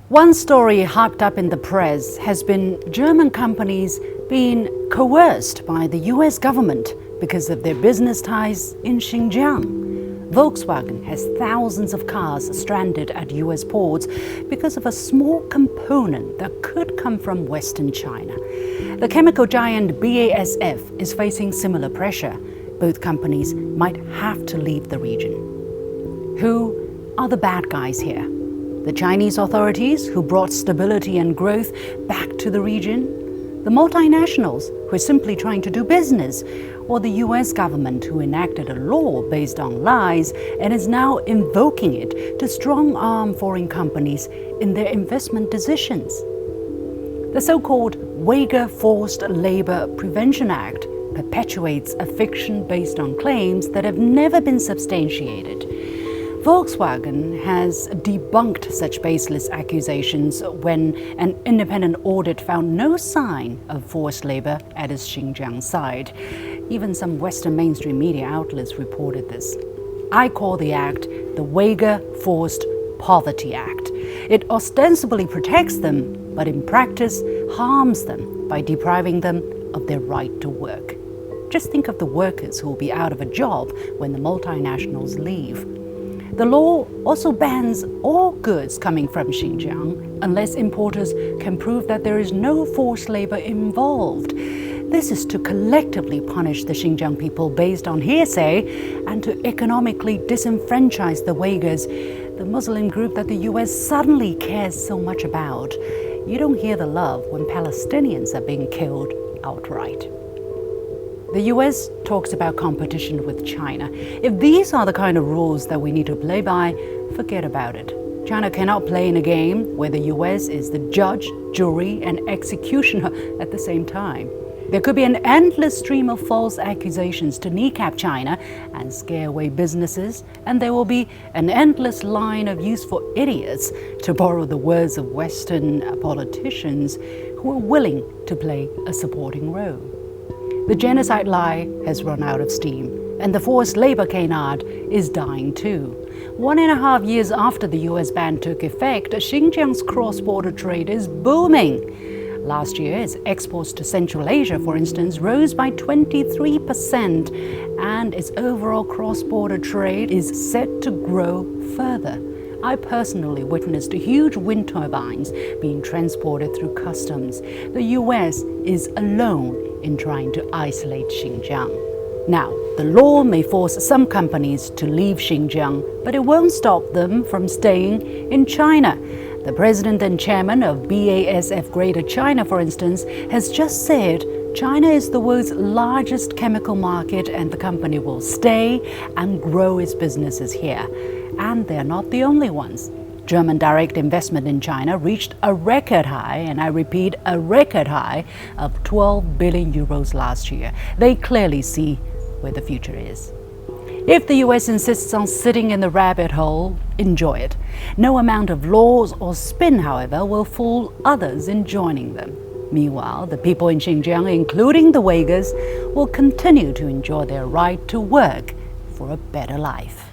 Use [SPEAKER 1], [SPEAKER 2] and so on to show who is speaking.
[SPEAKER 1] One story hyped up in the press has been German companies being coerced by the US government because of their business ties in Xinjiang. Volkswagen has thousands of cars stranded at US ports because of a small component that could come from Western China. The chemical giant BASF is facing similar pressure. Both companies might have to leave the region. Who are the bad guys here? The Chinese authorities, who brought stability and growth back to the region? The multinationals, who are simply trying to do business? Or the US government, who enacted a law based on lies and is now invoking it to strong-arm foreign companies in their investment decisions? The so-called Uyghur Forced Labor Prevention Act perpetuates a fiction based on claims that have never been substantiated. Volkswagen has debunked such baseless accusations when an independent audit found no sign of forced labor at its Xinjiang site. Even some Western mainstream media outlets reported this. I call the act the Uyghur Forced Poverty Act. It ostensibly protects them, but in practice harms them by depriving them of their right to work. Just think of the workers who will be out of a job when the multinationals leave. The law also bans all goods coming from Xinjiang unless importers can prove that there is no forced labor involved. This is to collectively punish the Xinjiang people based on hearsay and to economically disenfranchise the Uyghurs, the Muslim group that the US suddenly cares so much about. You don't hear the love when Palestinians are being killed outright. The US talks about competition with China. If these are the kind of rules that we need to play by, forget about it. China cannot play in a game where the US is the judge, jury, and executioner at the same time. There could be an endless stream of false accusations to kneecap China and scare away businesses, and there will be an endless line of useful idiots, to borrow the words of Western politicians, who are willing to play a supporting role. The genocide lie has run out of steam, and the forced labor canard is dying too. 1.5 years after the US ban took effect, Xinjiang's cross-border trade is booming. Last year, its exports to Central Asia, for instance, rose by 23%, and its overall cross-border trade is set to grow further. I personally witnessed huge wind turbines being transported through customs. The US is alone in trying to isolate Xinjiang. Now, the law may force some companies to leave Xinjiang, but it won't stop them from staying in China. The president and chairman of BASF Greater China, for instance, has just said China is the world's largest chemical market and the company will stay and grow its businesses here. And they're not the only ones. German direct investment in China reached a record high, and I repeat, a record high of 12 billion euros last year. They clearly see where the future is. If the US insists on sitting in the rabbit hole, enjoy it. No amount of laws or spin, however, will fool others in joining them. Meanwhile, the people in Xinjiang, including the Uyghurs, will continue to enjoy their right to work for a better life.